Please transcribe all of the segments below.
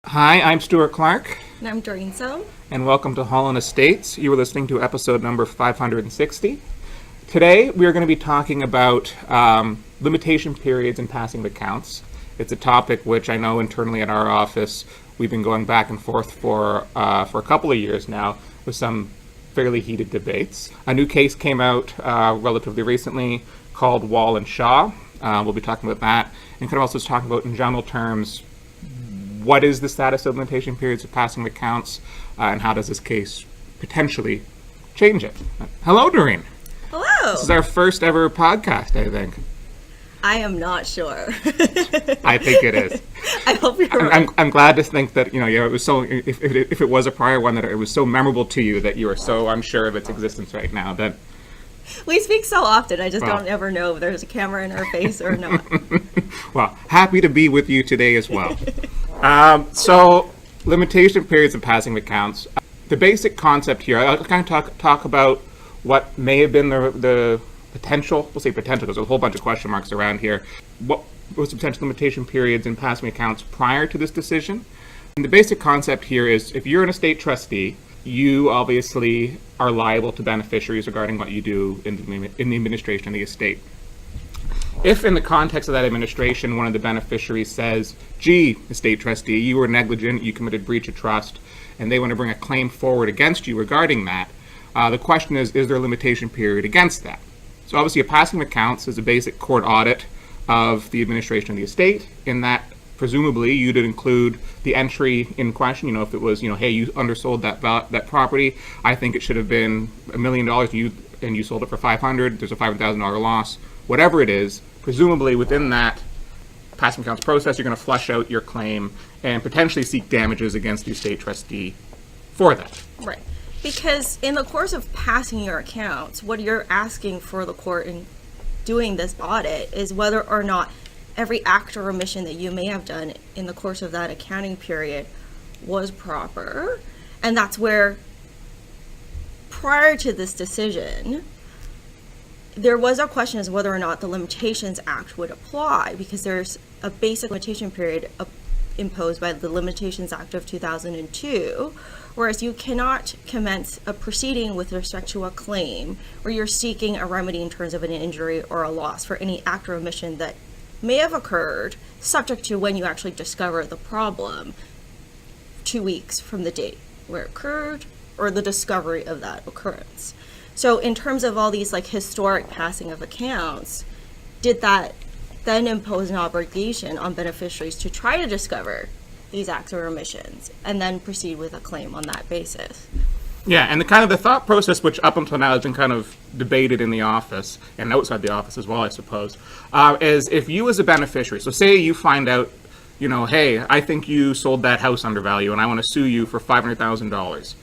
Hi, I'm Stuart Clark, And I'm Doreen So. and welcome to Holland Estates. You are listening to episode number 560. Today, we are going to be talking about limitation periods in passing of accounts. It's a topic which I know internally at our office we've been going back and forth for a couple of years now with some fairly heated debates. A new case came out relatively recently called Wall and Shaw. We'll be talking about that, and kind of also talking about in general terms what is the status of limitation periods of passing of accounts, and how does this case potentially change it? Hello, Doreen. Hello. This is our first ever podcast, I think. I am not sure. I think it is. I hope you're right. I'm glad to think that it was so. If it was a prior one, that it was so memorable to you that you are so unsure of its existence right now. That We speak so often, I just don't ever know if there's a camera in our face or not. well, happy to be with you today as well. So, limitation periods of passing of accounts. The basic concept here, I'll kind of talk about what may have been the potential, we'll say potential, because there's a whole bunch of question marks around here. What was the potential limitation periods in passing accounts prior to this decision? And the basic concept here is if you're an estate trustee, you obviously are liable to beneficiaries regarding what you do in the administration of the estate. If in the context of that administration, one of the beneficiaries says, gee, estate trustee, you were negligent, you committed breach of trust, and they want to bring a claim forward against you regarding that, the question is there a limitation period against that? So obviously a passing of accounts is a basic court audit of the administration of the estate, in that presumably you'd include the entry in question, if it was, hey, you undersold that property, I think it should have been $1 million and you sold it for $500,000, there's a $500,000 loss, whatever it is, presumably within that passing accounts process, you're going to flush out your claim and potentially seek damages against the estate trustee for that. Right. Because in the course of passing your accounts, what you're asking for the court in doing this audit is whether or not every act or omission that you may have done in the course of that accounting period was proper. And that's where, prior to this decision, there was a question as whether or not the Limitations Act would apply, because there's a basic limitation period imposed by the Limitations Act of 2002, whereas you cannot commence a proceeding with respect to a claim where you're seeking a remedy in terms of an injury or a loss for any act or omission that may have occurred, subject to when you actually discover the problem 2 weeks from the date where it occurred or the discovery of that occurrence. So in terms of all these historic passing of accounts, did that then impose an obligation on beneficiaries to try to discover these acts or omissions and then proceed with a claim on that basis? Yeah, and the thought process, which up until now has been kind of debated in the office and outside the office as well, I suppose, is if you as a beneficiary, so say you find out, hey, I think you sold that house under value and I want to sue you for $500,000.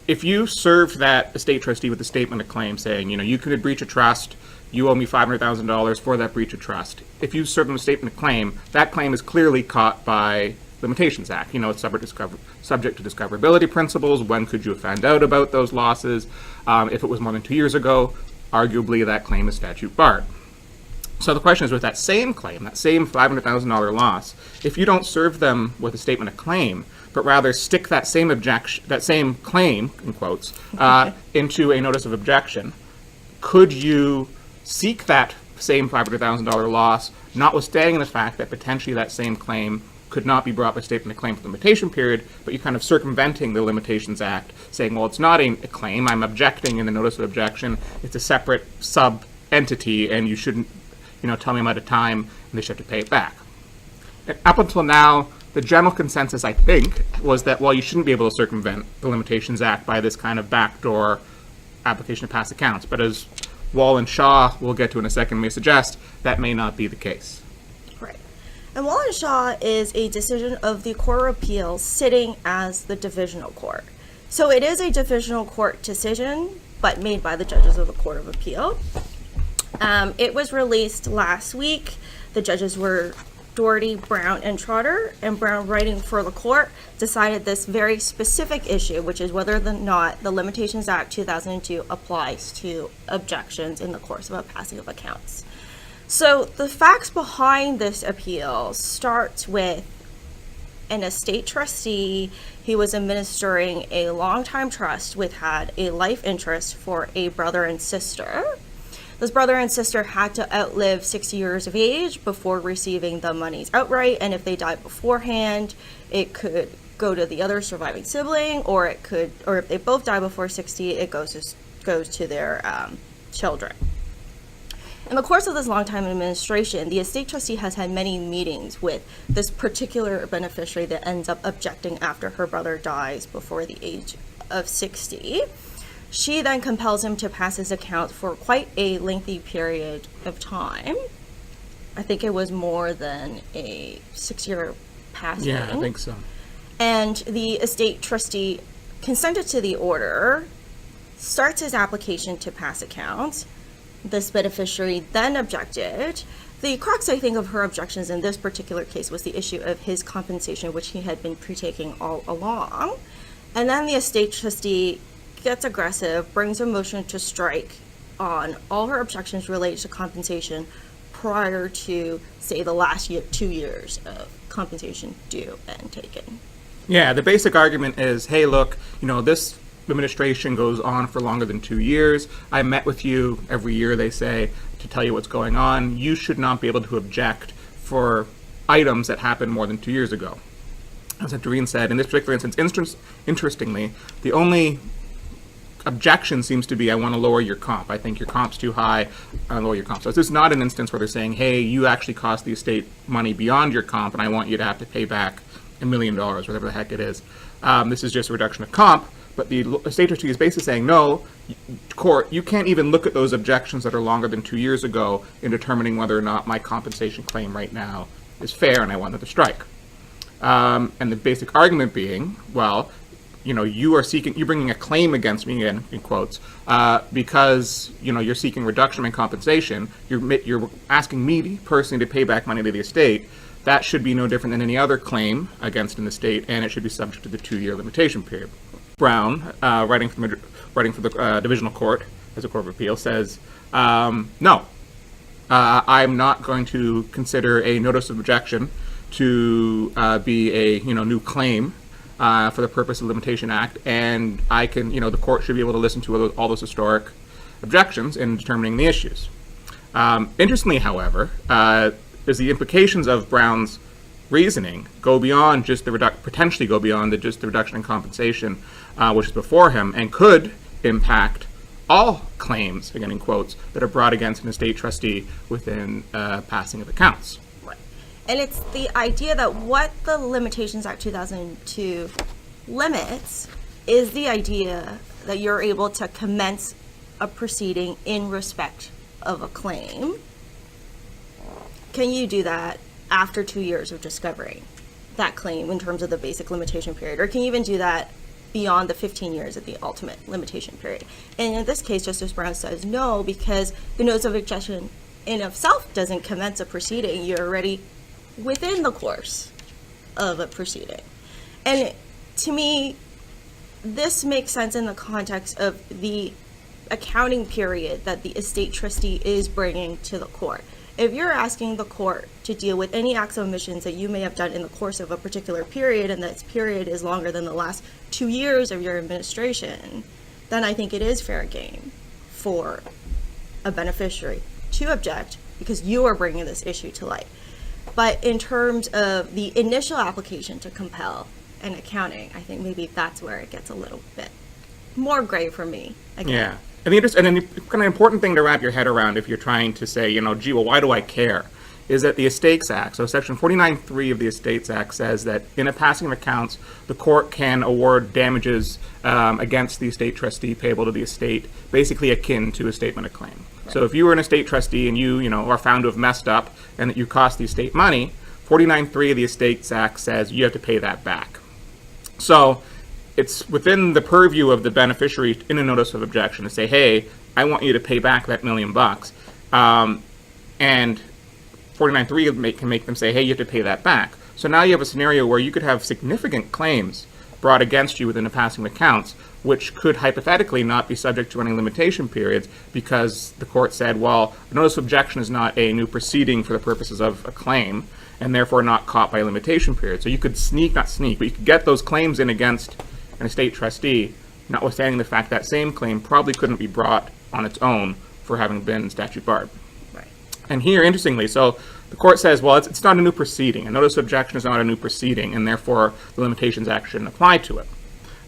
If you served that estate trustee with a statement of claim saying, you committed breach of trust, you owe me $500,000 for that breach of trust. If you serve them a statement of claim, that claim is clearly caught by Limitations Act. It's subject to discoverability principles. When could you have found out about those losses? If it was more than 2 years ago, arguably that claim is statute barred. So the question is, with that same claim, that same $500,000 loss, if you don't serve them with a statement of claim, but rather stick that same claim, in quotes, into a notice of objection, could you seek that same $500,000 loss, notwithstanding the fact that potentially that same claim could not be brought by statement of claim for the limitation period, but you're kind of circumventing the Limitations Act, saying, well, it's not a claim, I'm objecting in the notice of objection, it's a separate sub-entity, and you shouldn't, tell me I'm out of time, and they should have to pay it back. And up until now, the general consensus, I think, was that, well, you shouldn't be able to circumvent the Limitations Act by this kind of backdoor application of past accounts. But as Wall and Shaw, we'll get to in a second, may suggest, that may not be the case. Right. And Wall and Shaw is a decision of the Court of Appeals sitting as the divisional court. So it is a divisional court decision, but made by the judges of the Court of Appeal. It was released last week. The judges were Doherty, Brown, and Trotter, and Brown, writing for the court, decided this very specific issue, which is whether or not the Limitations Act 2002 applies to objections in the course of a passing of accounts. So the facts behind this appeal starts with an estate trustee. He was administering a long-time trust which had a life interest for a brother and sister. This brother and sister had to outlive 60 years of age before receiving the monies outright, and if they died beforehand, it could go to the other surviving sibling, or if they both die before 60, it goes to their children. In the course of this long-time administration, the estate trustee has had many meetings with this particular beneficiary that ends up objecting after her brother dies before the age of 60. She then compels him to pass his account for quite a lengthy period of time. I think it was more than a 6-year passing. Yeah, I think so. And the estate trustee consented to the order, starts his application to pass accounts. This beneficiary then objected. The crux, I think, of her objections in this particular case was the issue of his compensation, which he had been pre-taking all along. And then the estate trustee gets aggressive, brings a motion to strike on all her objections related to compensation prior to, say, the last 2 years of compensation due and taken. Yeah, the basic argument is, hey, look, this administration goes on for longer than 2 years. I met with you every year, they say, to tell you what's going on. You should not be able to object for items that happened more than 2 years ago. As Doreen said, in this particular instance, interestingly, the only objection seems to be, I want to lower your comp. I think your comp's too high. I lower your comp. So this is not an instance where they're saying, hey, you actually cost the estate money beyond your comp, and I want you to have to pay back $1 million, whatever the heck it is. This is just a reduction of comp. But the estate trustee is basically saying, no, court, you can't even look at those objections that are longer than 2 years ago in determining whether or not my compensation claim right now is fair, and I want them to strike. And the basic argument being, well, you're bringing a claim against me, again, in quotes, because, you're seeking reduction in compensation. You're asking me personally to pay back money to the estate. That should be no different than any other claim against an estate, and it should be subject to the 2-year limitation period. Brown, writing for the divisional court as a court of appeal, says, no, I'm not going to consider a notice of objection to be a new claim for the purpose of the Limitation Act, and I can, the court should be able to listen to all those historic objections in determining the issues. Interestingly, however, is the implications of Brown's reasoning go beyond just potentially go beyond just the reduction in compensation, which is before him, and could impact all claims, again in quotes, that are brought against an estate trustee within passing of accounts. Right. And it's the idea that what the Limitations Act 2002 limits is the idea that you're able to commence a proceeding in respect of a claim. Can you do that after 2 years of discovering that claim in terms of the basic limitation period? Or can you even do that beyond the 15 years of the ultimate limitation period? And in this case, Justice Brown says no, because the notice of objection in itself doesn't commence a proceeding. You're already within the course of a proceeding. And to me, this makes sense in the context of the accounting period that the estate trustee is bringing to the court. If you're asking the court to deal with any acts of omissions that you may have done in the course of a particular period, and that period is longer than the last 2 years of your administration, then I think it is fair game for a beneficiary to object because you are bringing this issue to light. But in terms of the initial application to compel an accounting, I think maybe that's where it gets a little bit more gray for me. Again. Yeah. And the kind of important thing to wrap your head around if you're trying to say, gee, well, why do I care? Is that the Estates Act, so Section 49.3 of the Estates Act says that in a passing of accounts, the court can award damages against the estate trustee payable to the estate, basically akin to a statement of claim. Right. So if you were an estate trustee and you are found to have messed up and that you cost the estate money, 49.3 of the Estates Act says you have to pay that back. So it's within the purview of the beneficiary in a notice of objection to say, hey, I want you to pay back that $1 million. And 49.3 can make them say, hey, you have to pay that back. So now you have a scenario where you could have significant claims brought against you within the passing of accounts, which could hypothetically not be subject to any limitation periods because the court said, well, a notice of objection is not a new proceeding for the purposes of a claim, and therefore not caught by a limitation period. So you could not sneak, but you could get those claims in against an estate trustee, notwithstanding the fact that same claim probably couldn't be brought on its own for having been statute barred. Right. And here, interestingly, so the court says, well, it's not a new proceeding. A notice of objection is not a new proceeding, and therefore the Limitations Act shouldn't apply to it.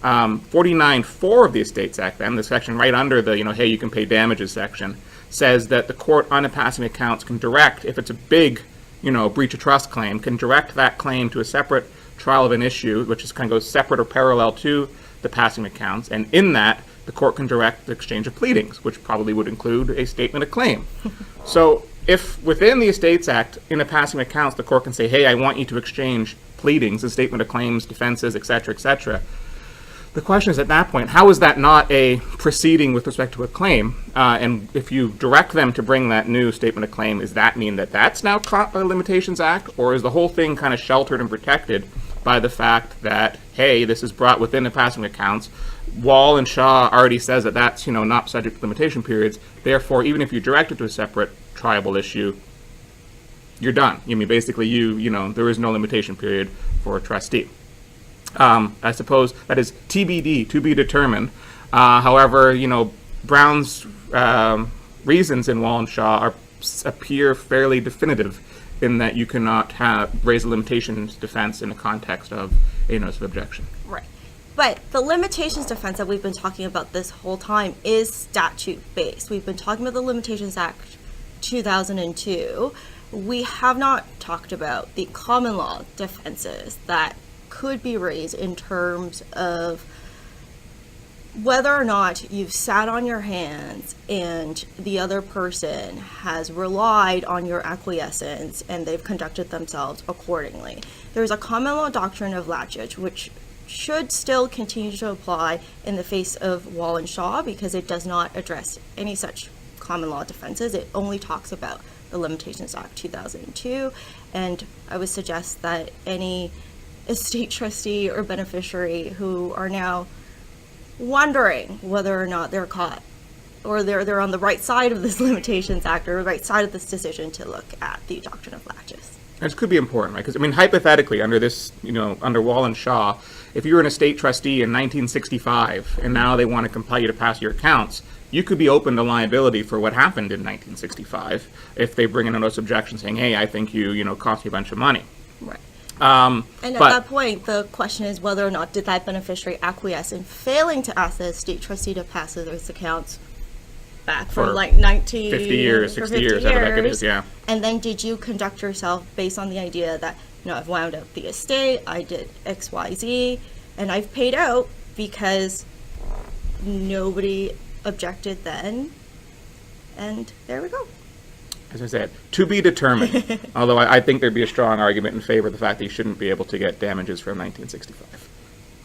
49.4 of the Estates Act, then, the section right under the, hey, you can pay damages section, says that the court on a passing accounts can direct, if it's a big, breach of trust claim, can direct that claim to a separate trial of an issue, which is kind of goes separate or parallel to the passing accounts, and in that, the court can direct the exchange of pleadings, which probably would include a statement of claim. So if within the Estates Act, in a passing accounts, the court can say, hey, I want you to exchange pleadings, a statement of claims, defenses, et cetera, the question is at that point, how is that not a proceeding with respect to a claim? And if you direct them to bring that new statement of claim, does that mean that that's now caught by the Limitations Act? Or is the whole thing kind of sheltered and protected by the fact that, hey, this is brought within the passing accounts? Wall and Shaw already says that that's, not subject to limitation periods. Therefore, even if you direct it to a separate triable issue, you're done. Basically, there is no limitation period for a trustee. I suppose that is TBD, to be determined. However, Brown's reasons in Wall and Shaw appear fairly definitive in that you cannot raise a limitations defense in the context of a notice of objection. Right. But the limitations defense that we've been talking about this whole time is statute-based. We've been talking about the Limitations Act 2002. We have not talked about the common law defenses that could be raised in terms of whether or not you've sat on your hands and the other person has relied on your acquiescence and they've conducted themselves accordingly. There's a common law doctrine of latchage, which should still continue to apply in the face of Wall and Shaw because it does not address any such common law defenses. It only talks about the Limitations Act 2002, and I would suggest that any estate trustee or beneficiary who are now wondering whether or not they're caught or they're on the right side of this Limitations Act or the right side of this decision to look at the doctrine of latches. This could be important, right? Because, hypothetically, under this, under Wall and Shaw, if you were an estate trustee in 1965 and now they want to compel you to pass your accounts, you could be open to liability for what happened in 1965 if they bring in a notice of objection saying, hey, I think you, cost me a bunch of money. Right. And at that point, the question is whether or not did that beneficiary acquiesce in failing to ask the estate trustee to pass those accounts back for like 50 years, 60 years, whatever it is, yeah. And then did you conduct yourself based on the idea that, I've wound up the estate, I did X, Y, Z, and I've paid out because nobody objected then, and there we go. As I said, to be determined. Although I think there'd be a strong argument in favor of the fact that you shouldn't be able to get damages from 1965.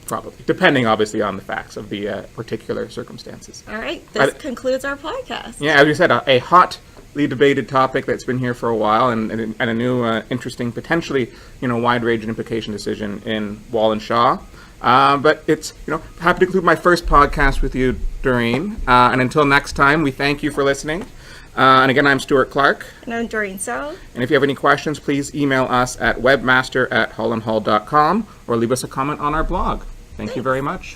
Probably. Depending, obviously, on the facts of the particular circumstances. All right. This concludes our podcast. Yeah, as you said, a hotly debated topic that's been here for a while and a new, interesting, potentially, wide-ranging implication decision in Wall and Shaw. But it's, happy to conclude my first podcast with you, Doreen. And until next time, we thank you for listening. And again, I'm Stuart Clark. And I'm Doreen So. And if you have any questions, please email us at webmaster@hollandhall.com or leave us a comment on our blog. Thank you very much.